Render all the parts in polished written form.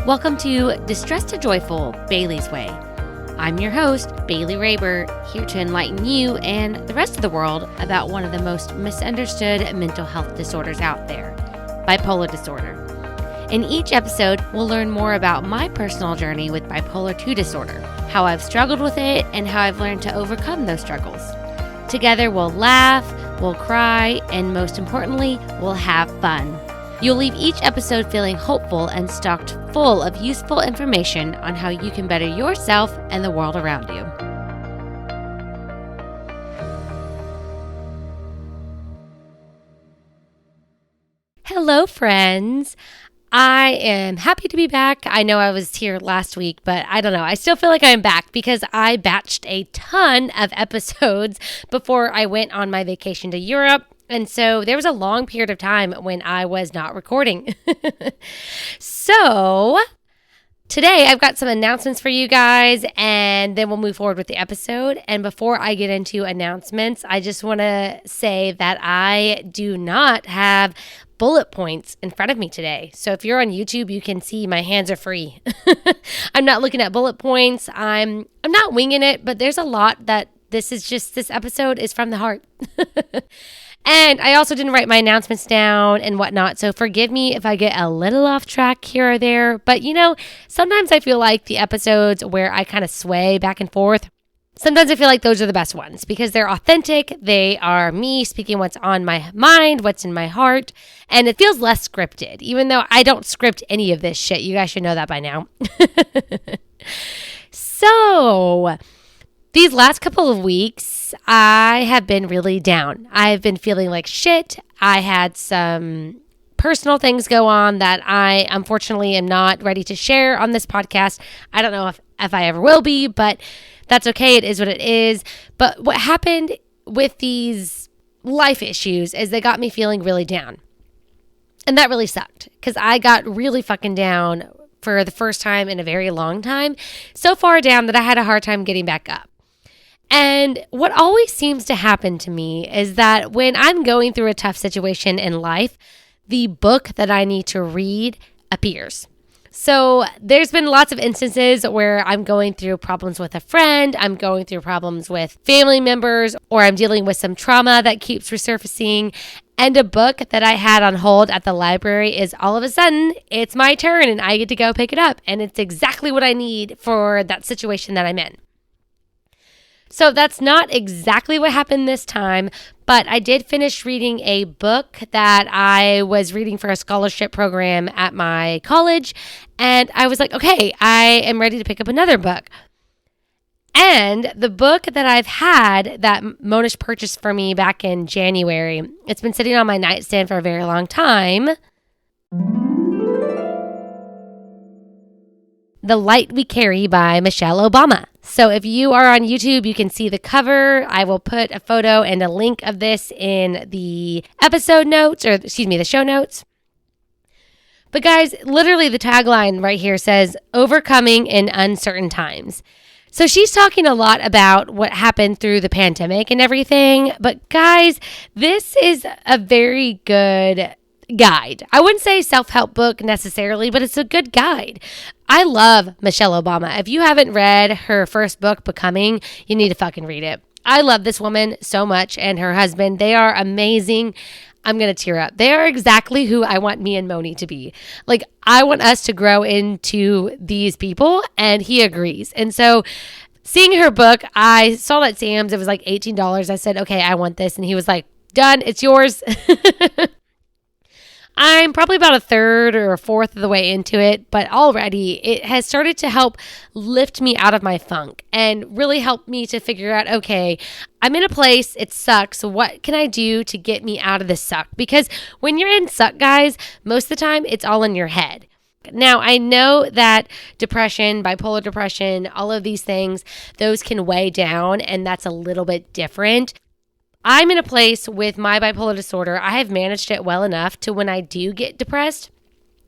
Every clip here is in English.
Welcome to Distress to Joyful, Bailey's Way. I'm your host, Bailey Raber, here to enlighten you and the rest of the world about one of the most misunderstood mental health disorders out there, bipolar disorder. In each episode, we'll learn more about my personal journey with bipolar II disorder, how I've struggled with it, and how I've learned to overcome those struggles. Together, we'll laugh, we'll cry, and most importantly, we'll have fun. You'll leave each episode feeling hopeful and stocked full of useful information on how you can better yourself and the world around you. Hello, friends. I am happy to be back. I know I was here last week, but I don't know. I still feel like I'm back because I batched a ton of episodes before I went on my vacation to Europe. And so there was a long period of time when I was not recording. So today I've got some announcements for you guys, and then we'll move forward with the episode. And before I get into announcements, I just want to say that I do not have bullet points in front of me today. So if you're on YouTube, you can see my hands are free. I'm not looking at bullet points. I'm not winging it, but there's a lot that this episode is from the heart. And I also didn't write my announcements down and whatnot, so forgive me if I get a little off track here or there. But sometimes I feel like the episodes where I kind of sway back and forth, sometimes I feel like those are the best ones because they're authentic. They are me speaking what's on my mind, what's in my heart, and it feels less scripted, even though I don't script any of this shit. You guys should know that by now. So these last couple of weeks, I have been really down. I've been feeling like shit. I had some personal things go on that I unfortunately am not ready to share on this podcast. I don't know if I ever will be, but that's okay. It is what it is. But what happened with these life issues is they got me feeling really down. And that really sucked because I got really fucking down for the first time in a very long time. So far down that I had a hard time getting back up. And what always seems to happen to me is that when I'm going through a tough situation in life, the book that I need to read appears. So there's been lots of instances where I'm going through problems with a friend, I'm going through problems with family members, or I'm dealing with some trauma that keeps resurfacing. And a book that I had on hold at the library is all of a sudden, it's my turn and I get to go pick it up. And it's exactly what I need for that situation that I'm in. So that's not exactly what happened this time, but I did finish reading a book that I was reading for a scholarship program at my college, and I was like, okay, I am ready to pick up another book. And the book that I've had that Monish purchased for me back in January, it's been sitting on my nightstand for a very long time. The Light We Carry by Michelle Obama. So if you are on YouTube, you can see the cover. I will put a photo and a link of this in the episode notes, the show notes. But guys, literally the tagline right here says, "Overcoming in Uncertain Times." So she's talking a lot about what happened through the pandemic and everything. But guys, this is a very good guide. I wouldn't say self-help book necessarily, but it's a good guide. I love Michelle Obama. If you haven't read her first book, Becoming, you need to fucking read it. I love this woman so much and her husband. They are amazing. I'm going to tear up. They are exactly who I want me and Moni to be. Like, I want us to grow into these people, and he agrees. And so seeing her book, I saw it at Sam's. It was like $18. I said, okay, I want this. And he was like, done. It's yours. I'm probably about a third or a fourth of the way into it, but already it has started to help lift me out of my funk and really help me to figure out, okay, I'm in a place, it sucks. What can I do to get me out of this suck? Because when you're in suck, guys, most of the time it's all in your head. Now, I know that depression, bipolar depression, all of these things, those can weigh down, and that's a little bit different. I'm in a place with my bipolar disorder. I have managed it well enough to when I do get depressed,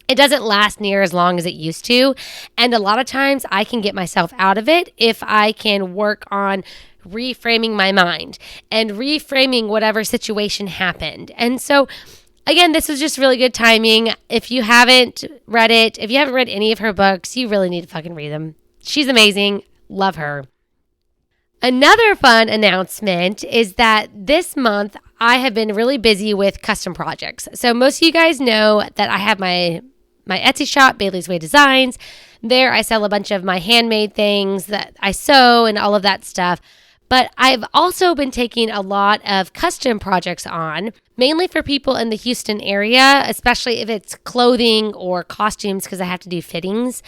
it doesn't last near as long as it used to. And a lot of times I can get myself out of it if I can work on reframing my mind and reframing whatever situation happened. And so Again, this was just really good timing. If you haven't read any of her books, you really need to fucking read them. She's amazing. Love her. Another fun announcement is that this month I have been really busy with custom projects. So most of you guys know that I have my Etsy shop, Bailey's Way Designs. There I sell a bunch of my handmade things that I sew and all of that stuff. But I've also been taking a lot of custom projects on, mainly for people in the Houston area, especially if it's clothing or costumes, because I have to do fittings.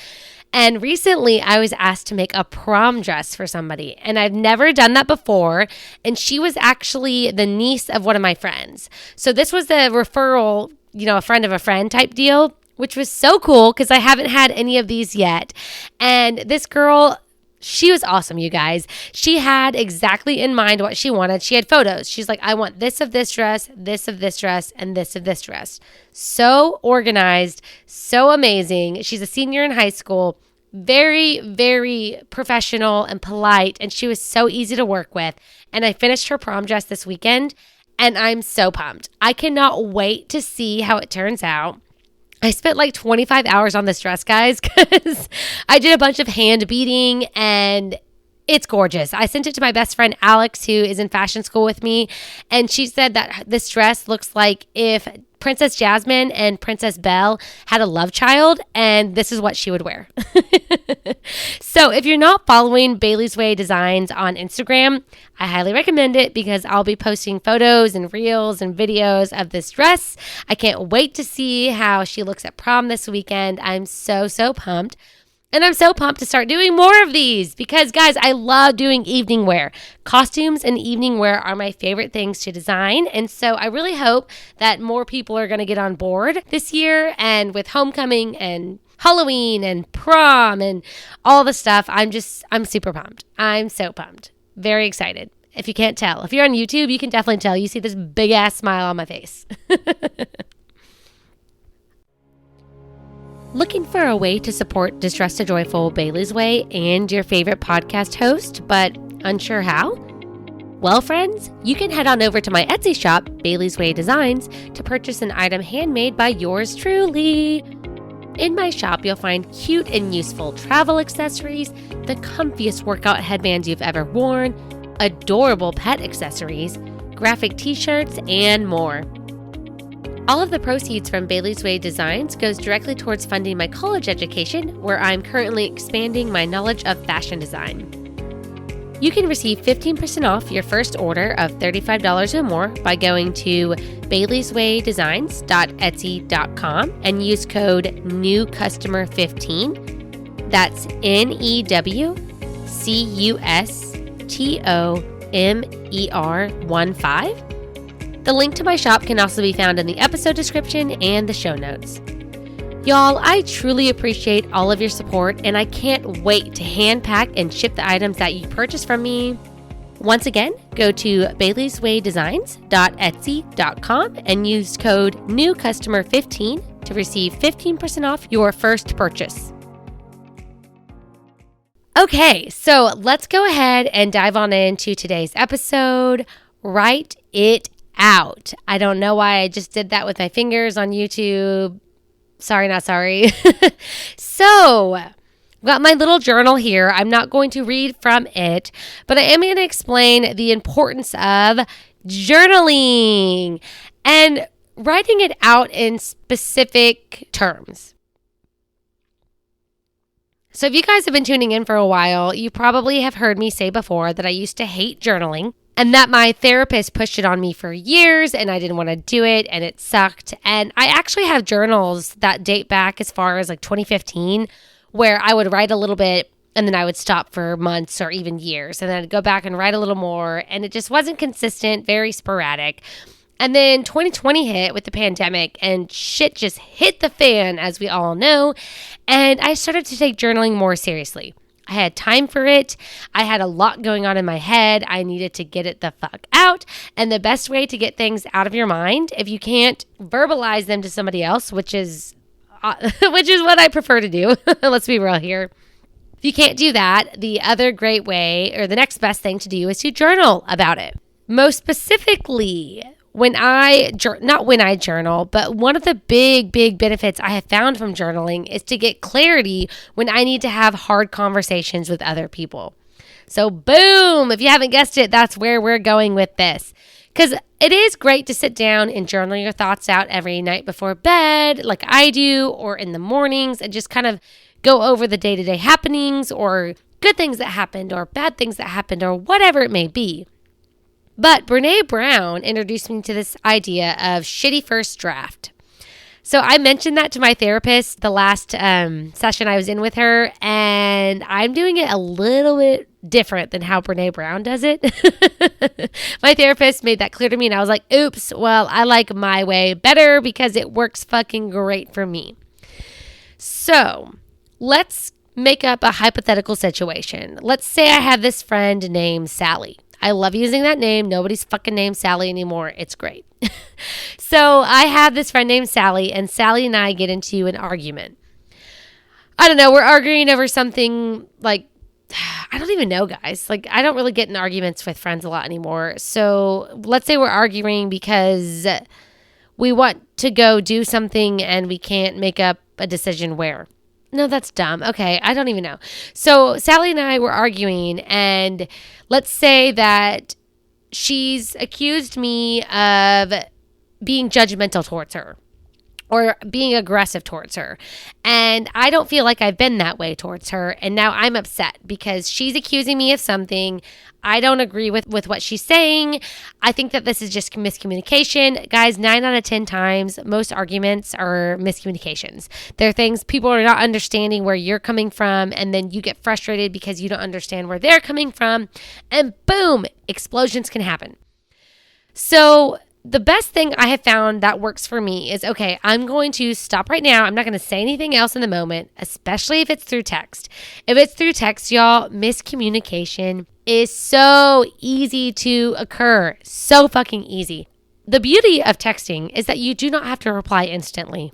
And recently I was asked to make a prom dress for somebody, and I've never done that before. And she was actually the niece of one of my friends. So this was a referral, a friend of a friend type deal, which was so cool because I haven't had any of these yet. And this girl, she was awesome, you guys. She had exactly in mind what she wanted. She had photos. She's like, I want this of this dress, this of this dress, and this of this dress. So organized, so amazing. She's a senior in high school, very, very professional and polite, and she was so easy to work with. And I finished her prom dress this weekend, and I'm so pumped. I cannot wait to see how it turns out. I spent like 25 hours on this dress, guys, because I did a bunch of hand beading, and it's gorgeous. I sent it to my best friend, Alex, who is in fashion school with me, and she said that this dress looks like if Princess Jasmine and Princess Belle had a love child, and this is what she would wear. So if you're not following Bailey's Way Designs on Instagram, I highly recommend it because I'll be posting photos and reels and videos of this dress. I can't wait to see how she looks at prom this weekend. I'm so, so pumped. And I'm so pumped to start doing more of these because, guys, I love doing evening wear. Costumes and evening wear are my favorite things to design. And so I really hope that more people are going to get on board this year. And with homecoming and Halloween and prom and all the stuff, I'm super pumped. I'm so pumped. Very excited. If you can't tell. If you're on YouTube, you can definitely tell. You see this big ass smile on my face. Looking for a way to support Distressed to Joyful Bailey's Way and your favorite podcast host, but unsure how? Well, friends, you can head on over to my Etsy shop, Bailey's Way Designs, to purchase an item handmade by yours truly. In my shop, you'll find cute and useful travel accessories, the comfiest workout headbands you've ever worn, adorable pet accessories, graphic t-shirts, and more. All of the proceeds from Bailey's Way Designs goes directly towards funding my college education, where I'm currently expanding my knowledge of fashion design. You can receive 15% off your first order of $35 or more by going to baileyswaydesigns.etsy.com and use code NEWCUSTOMER15. That's NEWCUSTOMER15. The link to my shop can also be found in the episode description and the show notes. Y'all, I truly appreciate all of your support, and I can't wait to hand pack and ship the items that you purchase from me. Once again, go to baileyswaydesigns.etsy.com and use code NEWCUSTOMER15 to receive 15% off your first purchase. Okay, so let's go ahead and dive on into today's episode. Write it out. I don't know why I just did that with my fingers on YouTube. Sorry, not sorry. So, I've got my little journal here. I'm not going to read from it, but I am going to explain the importance of journaling and writing it out in specific terms. So if you guys have been tuning in for a while, you probably have heard me say before that I used to hate journaling and that my therapist pushed it on me for years and I didn't want to do it and it sucked. And I actually have journals that date back as far as like 2015 where I would write a little bit and then I would stop for months or even years and then I'd go back and write a little more, and it just wasn't consistent, very sporadic. And then 2020 hit with the pandemic and shit just hit the fan, as we all know. And I started to take journaling more seriously. I had time for it. I had a lot going on in my head. I needed to get it the fuck out. And the best way to get things out of your mind, if you can't verbalize them to somebody else, which is what I prefer to do. Let's be real here. If you can't do that, the other great way, or the next best thing to do, is to journal about it. Most specifically, not when I journal, but one of the big benefits I have found from journaling is to get clarity when I need to have hard conversations with other people. So boom, if you haven't guessed it, that's where we're going with this. Because it is great to sit down and journal your thoughts out every night before bed, like I do, or in the mornings, and just kind of go over the day-to-day happenings or good things that happened or bad things that happened or whatever it may be. But Brene Brown introduced me to this idea of shitty first draft. So I mentioned that to my therapist the last session I was in with her, and I'm doing it a little bit different than how Brene Brown does it. My therapist made that clear to me, and I was like, oops, well, I like my way better because it works fucking great for me. So let's make up a hypothetical situation. Let's say I have this friend named Sally. I love using that name. Nobody's fucking named Sally anymore. It's great. So I have this friend named Sally, and Sally and I get into an argument. I don't know. We're arguing over something like, I don't even know, guys. Like, I don't really get in arguments with friends a lot anymore. So let's say we're arguing because we want to go do something and we can't make up a decision where. No, that's dumb. Okay, I don't even know. So Sally and I were arguing, and let's say that she's accused me of being judgmental towards her or being aggressive towards her. And I don't feel like I've been that way towards her. And now I'm upset because she's accusing me of something. I don't agree with what she's saying. I think that this is just miscommunication. Guys, 9 out of 10 times, most arguments are miscommunications. They're things people are not understanding where you're coming from, and then you get frustrated because you don't understand where they're coming from, and boom, explosions can happen. So the best thing I have found that works for me is, okay, I'm going to stop right now. I'm not going to say anything else in the moment, especially if it's through text. If it's through text, y'all, miscommunication is so easy to occur. So fucking easy. The beauty of texting is that you do not have to reply instantly.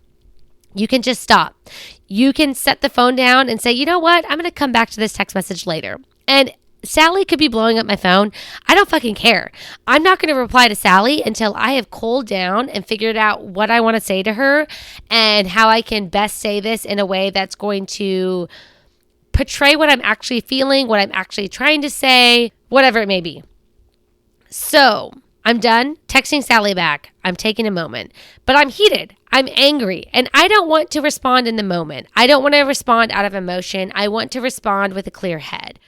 You can just stop. You can set the phone down and say, you know what? I'm going to come back to this text message later. And Sally could be blowing up my phone. I don't fucking care. I'm not going to reply to Sally until I have cooled down and figured out what I want to say to her and how I can best say this in a way that's going to portray what I'm actually feeling, what I'm actually trying to say, whatever it may be. So I'm done texting Sally back. I'm taking a moment, but I'm heated. I'm angry, and I don't want to respond in the moment. I don't want to respond out of emotion. I want to respond with a clear head.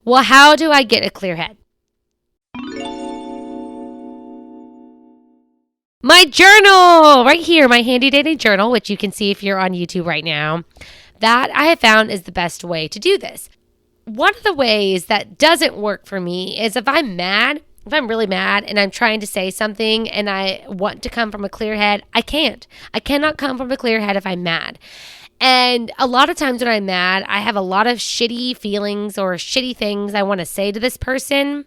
Well, how do I get a clear head? My journal, right here, my handy dandy journal, which you can see if you're on YouTube right now, that I have found is the best way to do this. One of the ways that doesn't work for me is if I'm really mad and I'm trying to say something and I want to come from a clear head, I can't. I cannot come from a clear head if I'm mad. And a lot of times when I'm mad, I have a lot of shitty feelings or shitty things I want to say to this person,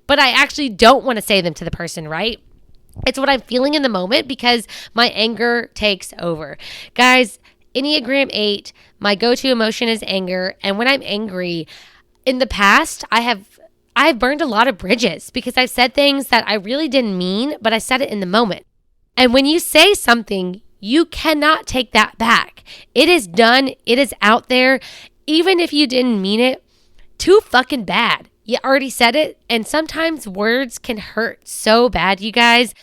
but I actually don't want to say them to the person, right? It's what I'm feeling in the moment because my anger takes over. Guys, Enneagram 8, my go-to emotion is anger. And when I'm angry, in the past, I've burned a lot of bridges because I've said things that I really didn't mean, but I said it in the moment. And when you say something, you cannot take that back. It is done. It is out there. Even if you didn't mean it, too fucking bad. You already said it. And sometimes words can hurt so bad, you guys.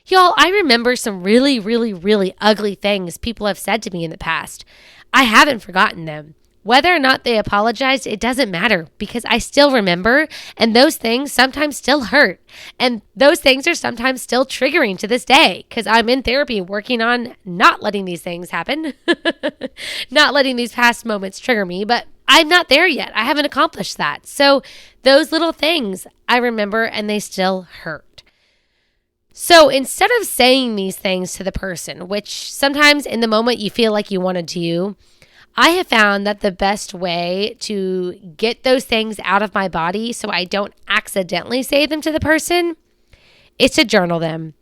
Y'all, I remember some really, really, really ugly things people have said to me in the past. I haven't forgotten them. Whether or not they apologized, it doesn't matter because I still remember, and those things sometimes still hurt. And those things are sometimes still triggering to this day because I'm in therapy working on not letting these things happen, not letting these past moments trigger me, but I'm not there yet. I haven't accomplished that. So those little things I remember and they still hurt. So instead of saying these things to the person, which sometimes in the moment you feel like you want to do, I have found that the best way to get those things out of my body so I don't accidentally say them to the person is to journal them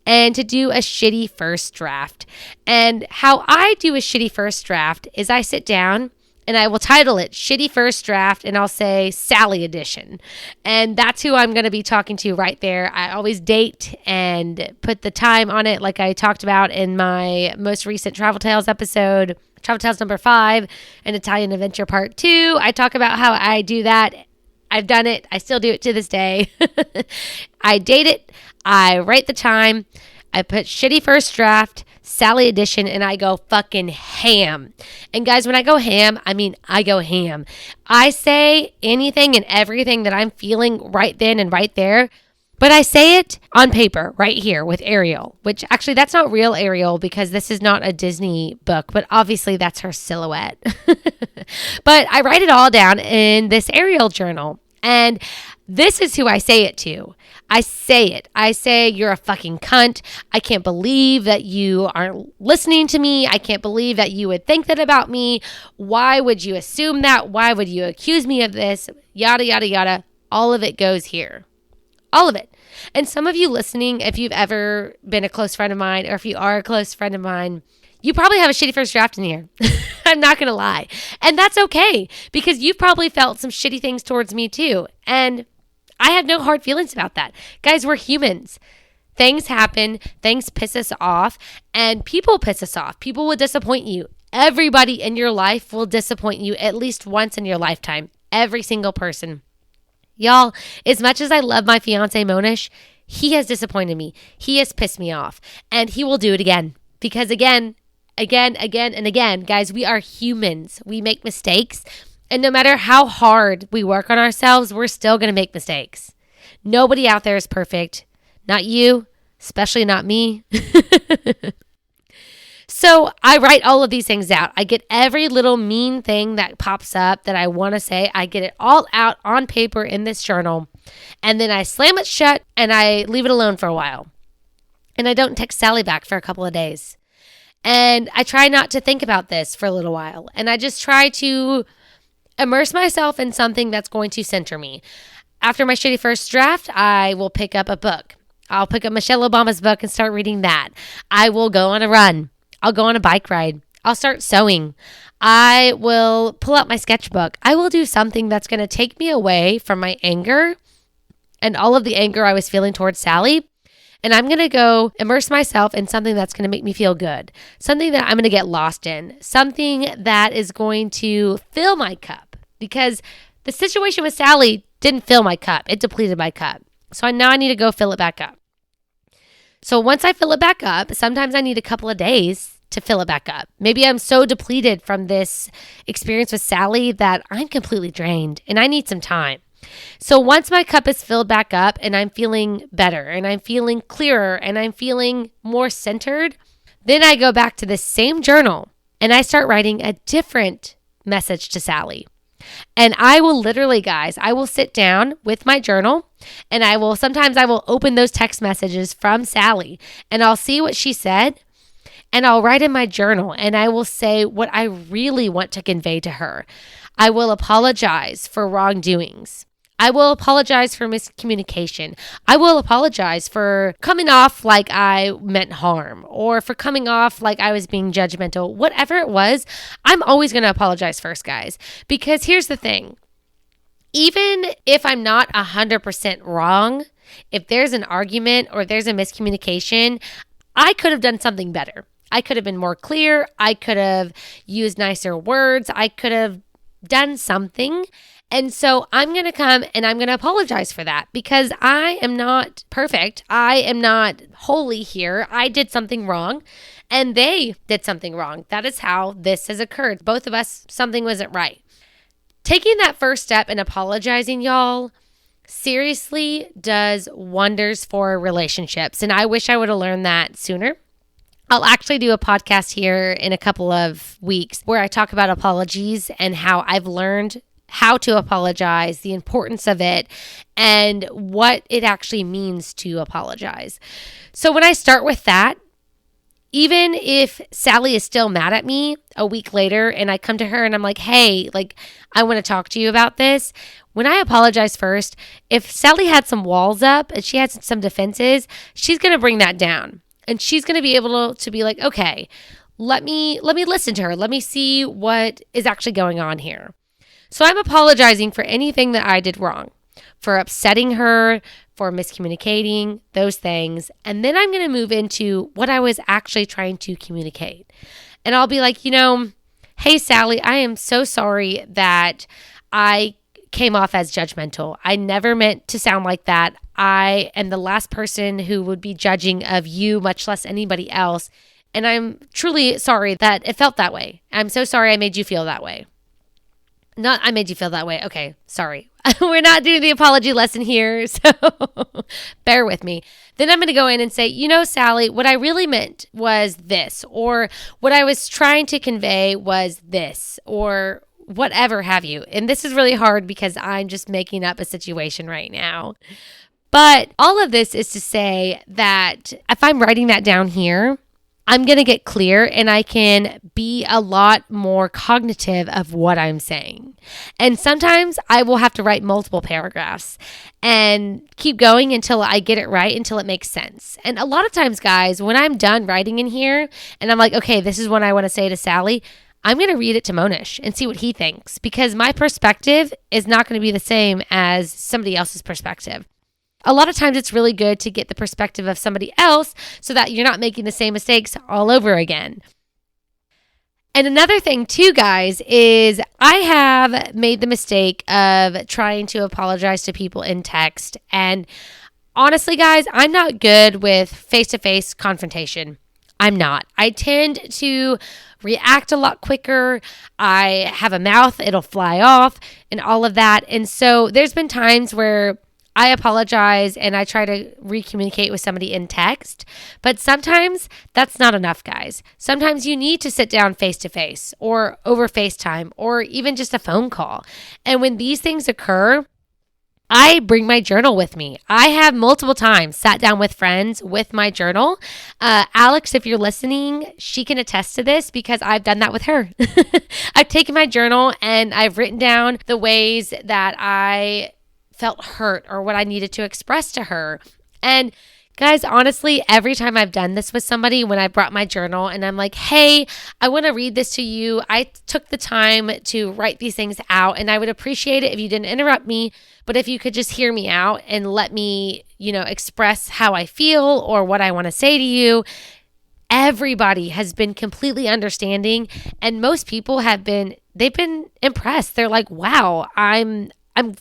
and to do a shitty first draft. And how I do a shitty first draft is I sit down and I will title it Shitty First Draft, and I'll say Sally Edition. And that's who I'm going to be talking to right there. I always date and put the time on it, like I talked about in my most recent Travel Tales episode, Travel Tales number 5, and Italian Adventure Part 2. I talk about how I do that. I've done it. I still do it to this day. I date it. I write the time. I put Shitty First Draft, Sally Edition, and I go fucking ham. And guys, when I go ham, I mean I go ham. I say anything and everything that I'm feeling right then and right there, but I say it on paper right here with Ariel, which actually that's not real Ariel because this is not a Disney book, but obviously that's her silhouette. But I write it all down in this Ariel journal, and this is who I say it to. I say it. I say, you're a fucking cunt. I can't believe that you aren't listening to me. I can't believe that you would think that about me. Why would you assume that? Why would you accuse me of this? Yada, yada, yada. All of it goes here. All of it. And some of you listening, if you've ever been a close friend of mine, or if you are a close friend of mine, you probably have a shitty first draft in here. I'm not going to lie. And that's okay, because you've probably felt some shitty things towards me too. And I have no hard feelings about that. Guys, we're humans. Things happen. Things piss us off. And people piss us off. People will disappoint you. Everybody in your life will disappoint you at least once in your lifetime. Every single person. Y'all, as much as I love my fiance Monish, he has disappointed me. He has pissed me off. And he will do it again. Because again, and again, guys, we are humans. We make mistakes. And no matter how hard we work on ourselves, we're still going to make mistakes. Nobody out there is perfect. Not you, especially not me. So I write all of these things out. I get every little mean thing that pops up that I want to say. I get it all out on paper in this journal. And then I slam it shut and I leave it alone for a while. And I don't text Sally back for a couple of days. And I try not to think about this for a little while. And I just try to immerse myself in something that's going to center me. After my shitty first draft, I will pick up a book. I'll pick up Michelle Obama's book and start reading that. I will go on a run. I'll go on a bike ride. I'll start sewing. I will pull out my sketchbook. I will do something that's going to take me away from my anger and all of the anger I was feeling towards Sally. And I'm going to go immerse myself in something that's going to make me feel good. Something that I'm going to get lost in. Something that is going to fill my cup. Because the situation with Sally didn't fill my cup. It depleted my cup. So now I need to go fill it back up. So once I fill it back up, sometimes I need a couple of days to fill it back up. Maybe I'm so depleted from this experience with Sally that I'm completely drained and I need some time. So once my cup is filled back up and I'm feeling better and I'm feeling clearer and I'm feeling more centered, then I go back to the same journal and I start writing a different message to Sally. And I will literally, guys, I will sit down with my journal and sometimes I will open those text messages from Sally and I'll see what she said and I'll write in my journal and I will say what I really want to convey to her. I will apologize for wrongdoings. I will apologize for miscommunication. I will apologize for coming off like I meant harm or for coming off like I was being judgmental. Whatever it was, I'm always going to apologize first, guys. Because here's the thing. Even if I'm not 100% wrong, if there's an argument or there's a miscommunication, I could have done something better. I could have been more clear. I could have used nicer words. I could have done something. And so I'm going to come and I'm going to apologize for that because I am not perfect. I am not holy here. I did something wrong and they did something wrong. That is how this has occurred. Both of us, something wasn't right. Taking that first step and apologizing, y'all, seriously does wonders for relationships. And I wish I would have learned that sooner. I'll actually do a podcast here in a couple of weeks where I talk about apologies and how I've learned how to apologize, the importance of it, and what it actually means to apologize. So when I start with that, even if Sally is still mad at me a week later and I come to her and I'm like, hey, I want to talk to you about this. When I apologize first, if Sally had some walls up and she had some defenses, she's going to bring that down. And she's going to be able to be like, okay, let me listen to her. Let me see what is actually going on here. So I'm apologizing for anything that I did wrong, for upsetting her, for miscommunicating, those things. And then I'm going to move into what I was actually trying to communicate. And I'll be like, hey, Sally, I am so sorry that I came off as judgmental. I never meant to sound like that. I am the last person who would be judging of you, much less anybody else. And I'm truly sorry that it felt that way. I'm so sorry I made you feel that way. Not I made you feel that way. Okay, sorry. We're not doing the apology lesson here, so bear with me. Then I'm going to go in and say, Sally, what I really meant was this, or what I was trying to convey was this, or whatever have you. And this is really hard because I'm just making up a situation right now. But all of this is to say that if I'm writing that down here, I'm going to get clear and I can be a lot more cognitive of what I'm saying. And sometimes I will have to write multiple paragraphs and keep going until I get it right, until it makes sense. And a lot of times, guys, when I'm done writing in here and I'm like, okay, this is what I want to say to Sally, I'm going to read it to Monish and see what he thinks, because my perspective is not going to be the same as somebody else's perspective. A lot of times it's really good to get the perspective of somebody else so that you're not making the same mistakes all over again. And another thing too, guys, is I have made the mistake of trying to apologize to people in text. And honestly, guys, I'm not good with face-to-face confrontation. I'm not. I tend to react a lot quicker. I have a mouth, it'll fly off and all of that. And so there's been times where I apologize and I try to recommunicate with somebody in text, but sometimes that's not enough, guys. Sometimes you need to sit down face to face or over FaceTime or even just a phone call. And when these things occur, I bring my journal with me. I have multiple times sat down with friends with my journal. Alex, if you're listening, she can attest to this because I've done that with her. I've taken my journal and I've written down the ways that I felt hurt or what I needed to express to her. And guys, honestly, every time I've done this with somebody, when I brought my journal and I'm like, hey, I want to read this to you. I took the time to write these things out and I would appreciate it if you didn't interrupt me, but if you could just hear me out and let me, express how I feel or what I want to say to you. Everybody has been completely understanding, and most people they've been impressed. They're like, wow, I'm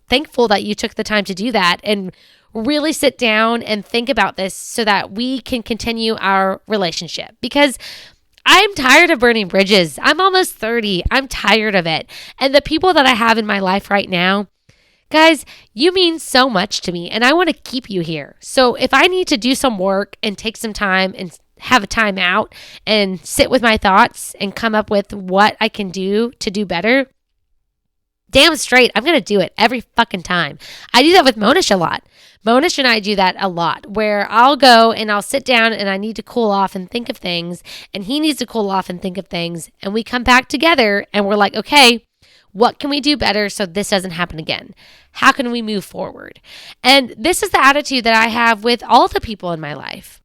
thankful that you took the time to do that and really sit down and think about this so that we can continue our relationship, because I'm tired of burning bridges. I'm almost 30. I'm tired of it. And the people that I have in my life right now, guys, you mean so much to me and I want to keep you here. So if I need to do some work and take some time and have a time out and sit with my thoughts and come up with what I can do to do better, damn straight, I'm going to do it every fucking time. I do that with Monish a lot. Monish and I do that a lot, where I'll go and I'll sit down and I need to cool off and think of things, and he needs to cool off and think of things, and we come back together and we're like, okay, what can we do better so this doesn't happen again? How can we move forward? And this is the attitude that I have with all the people in my life.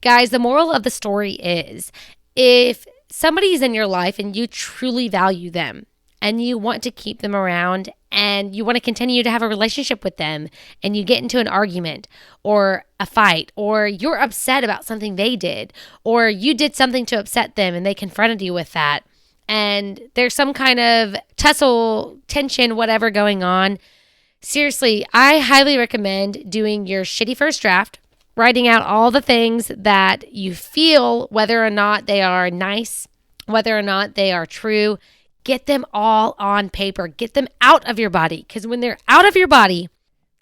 Guys, the moral of the story is, if somebody's in your life and you truly value them and you want to keep them around and you want to continue to have a relationship with them, and you get into an argument or a fight, or you're upset about something they did, or you did something to upset them and they confronted you with that, and there's some kind of tussle, tension, whatever going on, seriously, I highly recommend doing your shitty first draft, writing out all the things that you feel, whether or not they are nice, whether or not they are true. Get them all on paper. Get them out of your body, because when they're out of your body,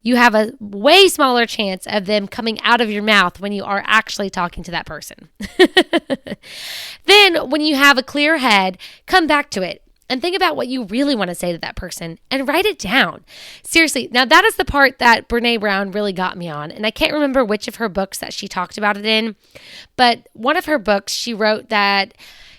you have a way smaller chance of them coming out of your mouth when you are actually talking to that person. Then when you have a clear head, come back to it and think about what you really want to say to that person and write it down. Seriously. Now that is the part that Brene Brown really got me on. And I can't remember which of her books that she talked about it in, but one of her books, she wrote that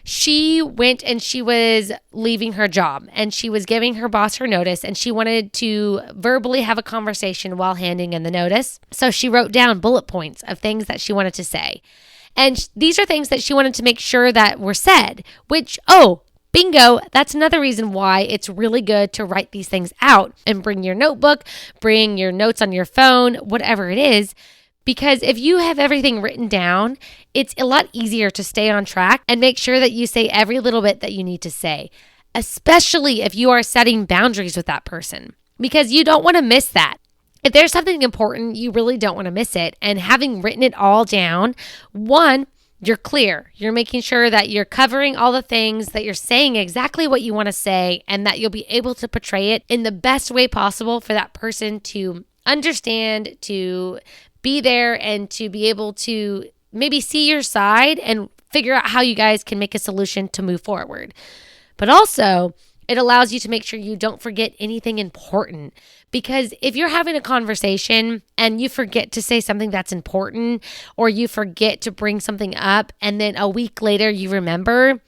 She went and she was leaving her job and she was giving her boss her notice and she wanted to verbally have a conversation while handing in the notice. So she wrote down bullet points of things that she wanted to say. And these are things that she wanted to make sure that were said, which, bingo, that's another reason why it's really good to write these things out and bring your notebook, bring your notes on your phone, whatever it is. Because if you have everything written down, it's a lot easier to stay on track and make sure that you say every little bit that you need to say, especially if you are setting boundaries with that person, because you don't want to miss that. If there's something important, you really don't want to miss it. And having written it all down, one, you're clear. You're making sure that you're covering all the things, that you're saying exactly what you want to say, and that you'll be able to portray it in the best way possible for that person to understand, to be there, and to be able to maybe see your side and figure out how you guys can make a solution to move forward. But also, it allows you to make sure you don't forget anything important. Because if you're having a conversation and you forget to say something that's important, or you forget to bring something up, and then a week later you remember,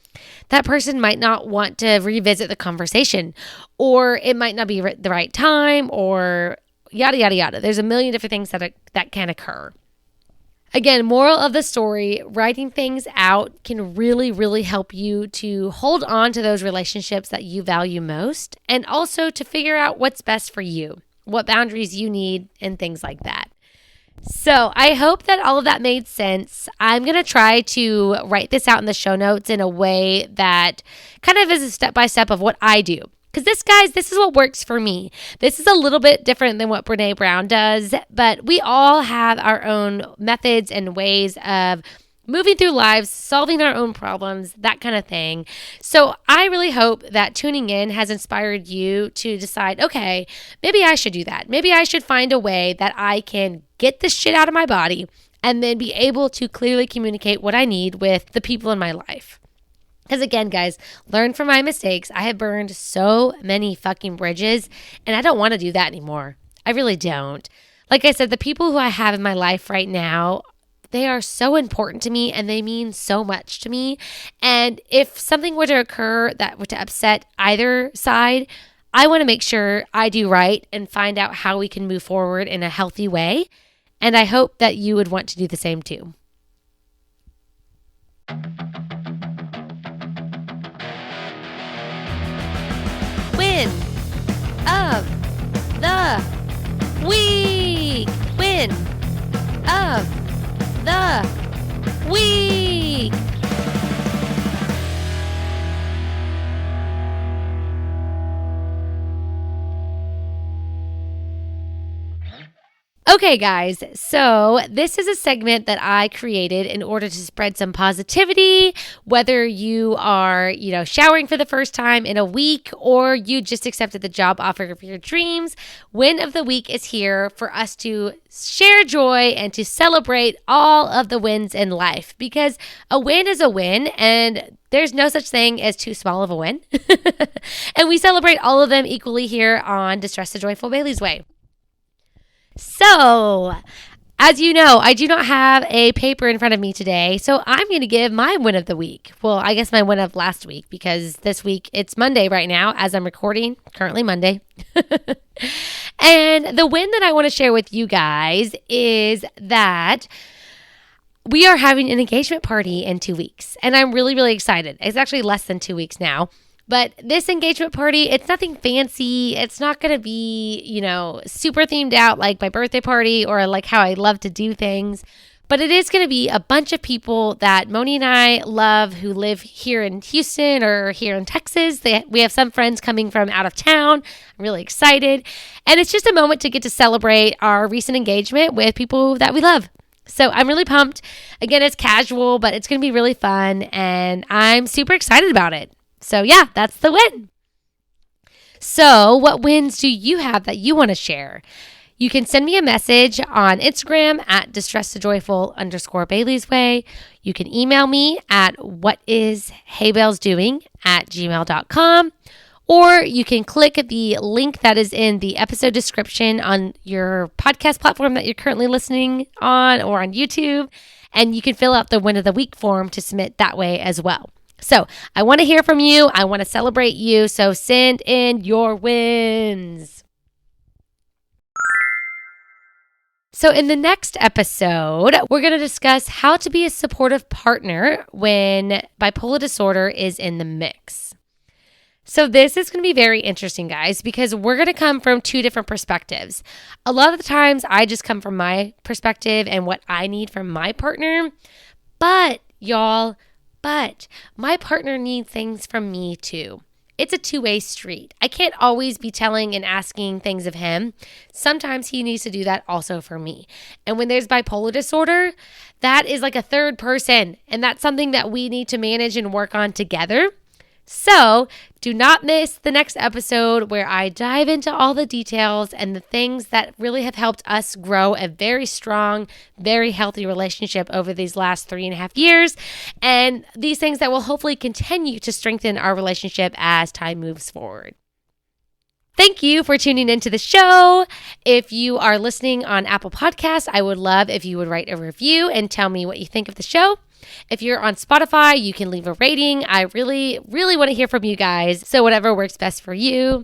that person might not want to revisit the conversation, or it might not be the right time, or yada, yada, yada. There's a million different things that can occur. Again, moral of the story, writing things out can really, really help you to hold on to those relationships that you value most, and also to figure out what's best for you, what boundaries you need, and things like that. So I hope that all of that made sense. I'm going to try to write this out in the show notes in a way that kind of is a step-by-step of what I do. Because this is what works for me. This is a little bit different than what Brene Brown does, but we all have our own methods and ways of moving through lives, solving our own problems, that kind of thing. So I really hope that tuning in has inspired you to decide, okay, maybe I should do that. Maybe I should find a way that I can get this shit out of my body and then be able to clearly communicate what I need with the people in my life. Because again, guys, learn from my mistakes. I have burned so many fucking bridges, and I don't want to do that anymore. I really don't. Like I said, the people who I have in my life right now, they are so important to me, and they mean so much to me. And if something were to occur that were to upset either side, I want to make sure I do right and find out how we can move forward in a healthy way. And I hope that you would want to do the same too. Win of the week. Win of the week. Okay, guys, so this is a segment that I created in order to spread some positivity, whether you are, showering for the first time in a week or you just accepted the job offer of your dreams. Win of the Week is here for us to share joy and to celebrate all of the wins in life, because a win is a win and there's no such thing as too small of a win. And we celebrate all of them equally here on Distress the Joyful Bailey's Way. So, as you know, I do not have a paper in front of me today, so I'm going to give my win of the week. Well, I guess my win of last week, because this week it's Monday right now as I'm recording, currently Monday. And the win that I want to share with you guys is that we are having an engagement party in 2 weeks, and I'm really, really excited. It's actually less than 2 weeks now. But this engagement party, it's nothing fancy. It's not going to be, super themed out like my birthday party or like how I love to do things. But it is going to be a bunch of people that Moni and I love who live here in Houston or here in Texas. We have some friends coming from out of town. I'm really excited. And it's just a moment to get to celebrate our recent engagement with people that we love. So I'm really pumped. Again, it's casual, but it's going to be really fun. And I'm super excited about it. So yeah, that's the win. So what wins do you have that you want to share? You can send me a message on Instagram at DistressTheJoyful_Bailey's You can email me at whatisheybellsdoing@gmail.com. Or you can click the link that is in the episode description on your podcast platform that you're currently listening on or on YouTube. And you can fill out the win of the week form to submit that way as well. So I want to hear from you. I want to celebrate you. So send in your wins. So in the next episode, we're going to discuss how to be a supportive partner when bipolar disorder is in the mix. So this is going to be very interesting, guys, because we're going to come from two different perspectives. A lot of the times I just come from my perspective and what I need from my partner. But my partner needs things from me too. It's a two-way street. I can't always be telling and asking things of him. Sometimes he needs to do that also for me. And when there's bipolar disorder, that is like a third person. And that's something that we need to manage and work on together. So do not miss the next episode where I dive into all the details and the things that really have helped us grow a very strong, very healthy relationship over these last 3.5 years. And these things that will hopefully continue to strengthen our relationship as time moves forward. Thank you for tuning into the show. If you are listening on Apple Podcasts, I would love if you would write a review and tell me what you think of the show. If you're on Spotify, you can leave a rating. I really, really want to hear from you guys. So whatever works best for you.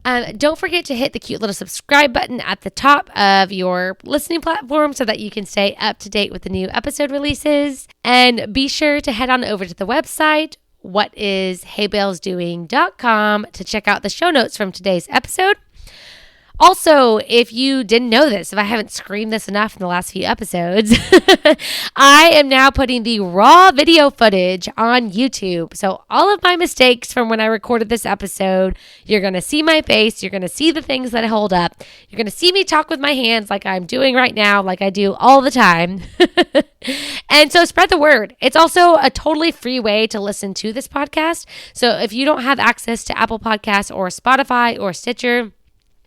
Don't forget to hit the cute little subscribe button at the top of your listening platform so that you can stay up to date with the new episode releases. And be sure to head on over to the website, whatisheybellsdoing.com, to check out the show notes from today's episode. Also, if you didn't know this, if I haven't screamed this enough in the last few episodes, I am now putting the raw video footage on YouTube. So all of my mistakes from when I recorded this episode, you're going to see my face. You're going to see the things that I hold up. You're going to see me talk with my hands like I'm doing right now, like I do all the time. And so spread the word. It's also a totally free way to listen to this podcast. So if you don't have access to Apple Podcasts or Spotify or Stitcher,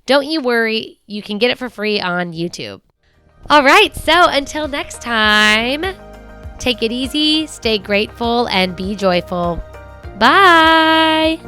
don't you worry, you can get it for free on YouTube. All right, so until next time, take it easy, stay grateful, and be joyful. Bye.